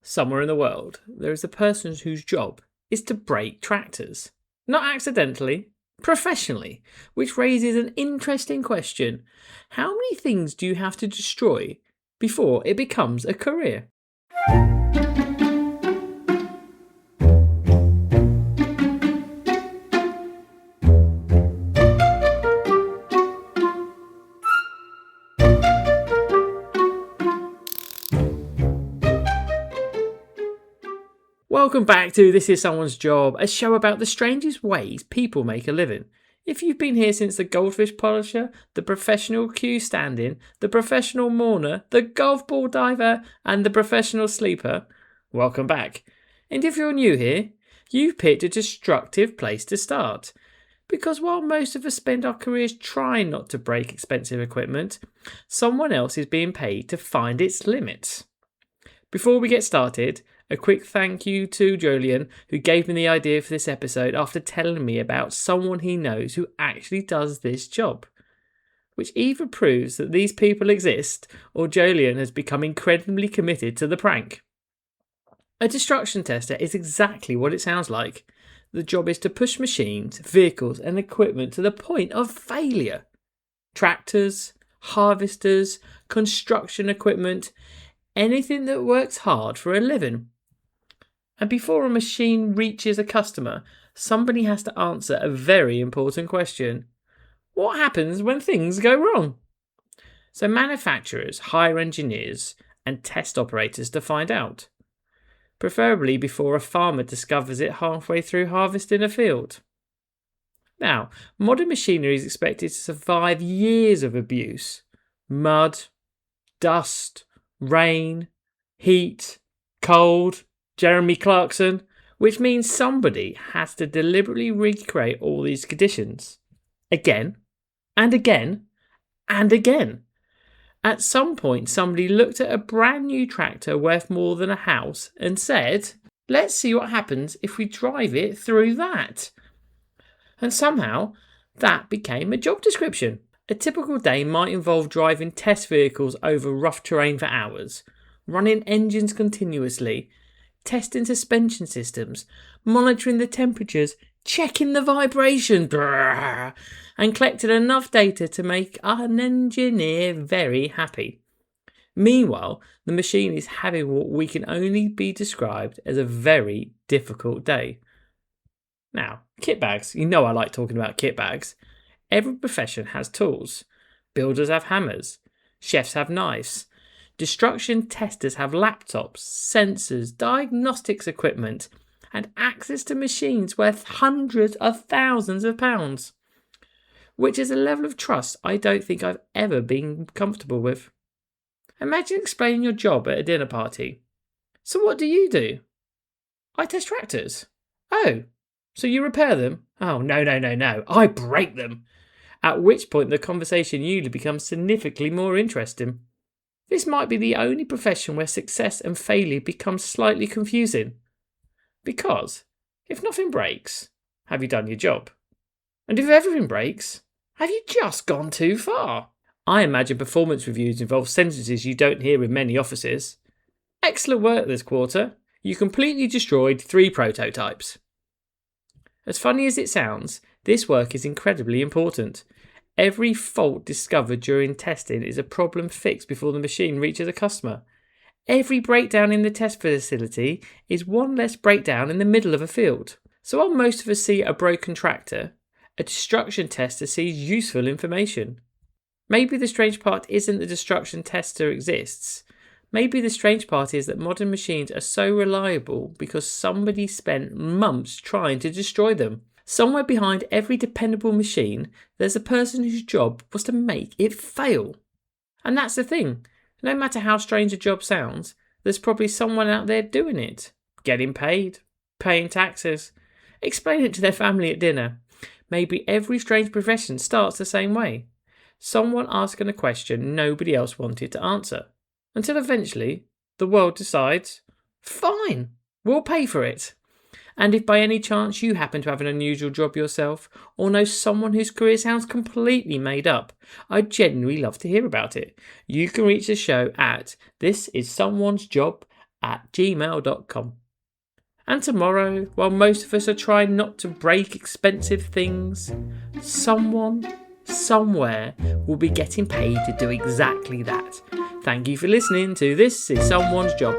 Somewhere in the world, there is a person whose job is to break tractors. Not accidentally, professionally, which raises an interesting question. How many things do you have to destroy before it becomes a career? Welcome back to This Is Someone's Job, a show about the strangest ways people make a living. If you've been here since the goldfish polisher, the professional queue stand-in, the professional mourner, the golf ball diver, and the professional sleeper, welcome back. And if you're new here, you've picked a destructive place to start. Because while most of us spend our careers trying not to break expensive equipment, someone else is being paid to find its limits. Before we get started, a quick thank you to Jolyon, who gave me the idea for this episode after telling me about someone he knows who actually does this job. Which either proves that these people exist, or Jolyon has become incredibly committed to the prank. A destruction tester is exactly what it sounds like. The job is to push machines, vehicles and equipment to the point of failure. Tractors, harvesters, construction equipment, anything that works hard for a living. And before a machine reaches a customer, somebody has to answer a very important question. What happens when things go wrong? So manufacturers hire engineers and test operators to find out. Preferably before a farmer discovers it halfway through harvesting a field. Now, modern machinery is expected to survive years of abuse. Mud, dust, rain, heat, cold, Jeremy Clarkson, which means somebody has to deliberately recreate all these conditions. Again, and again, and again. At some point, somebody looked at a brand new tractor worth more than a house and said, let's see what happens if we drive it through that. And somehow, that became a job description. A typical day might involve driving test vehicles over rough terrain for hours, running engines continuously, testing suspension systems, monitoring the temperatures, checking the vibration, and collecting enough data to make an engineer very happy. Meanwhile, the machine is having what we can only be described as a very difficult day. Now, kit bags. You know I like talking about kit bags. Every profession has tools. Builders have hammers. Chefs have knives. Destruction testers have laptops, sensors, diagnostics equipment, and access to machines worth hundreds of thousands of pounds. Which is a level of trust I don't think I've ever been comfortable with. Imagine explaining your job at a dinner party. So what do you do? I test tractors. Oh, so you repair them? Oh, no. I break them. At which point the conversation usually becomes significantly more interesting. This might be the only profession where success and failure become slightly confusing. Because if nothing breaks, have you done your job? And if everything breaks, have you just gone too far? I imagine performance reviews involve sentences you don't hear in many offices. Excellent work this quarter. You completely destroyed 3 prototypes. As funny as it sounds, this work is incredibly important. Every fault discovered during testing is a problem fixed before the machine reaches a customer. Every breakdown in the test facility is one less breakdown in the middle of a field. So while most of us see a broken tractor, a destruction tester sees useful information. Maybe the strange part isn't the destruction tester exists. Maybe the strange part is that modern machines are so reliable because somebody spent months trying to destroy them. Somewhere behind every dependable machine, there's a person whose job was to make it fail. And that's the thing. No matter how strange a job sounds, there's probably someone out there doing it. Getting paid, paying taxes, explain it to their family at dinner. Maybe every strange profession starts the same way. Someone asking a question nobody else wanted to answer. Until eventually, the world decides, fine, we'll pay for it. And if by any chance you happen to have an unusual job yourself, or know someone whose career sounds completely made up, I'd genuinely love to hear about it. You can reach the show at This Is Someone's Job @gmail.com. And tomorrow, while most of us are trying not to break expensive things, someone, somewhere will be getting paid to do exactly that. Thank you for listening to This Is Someone's Job.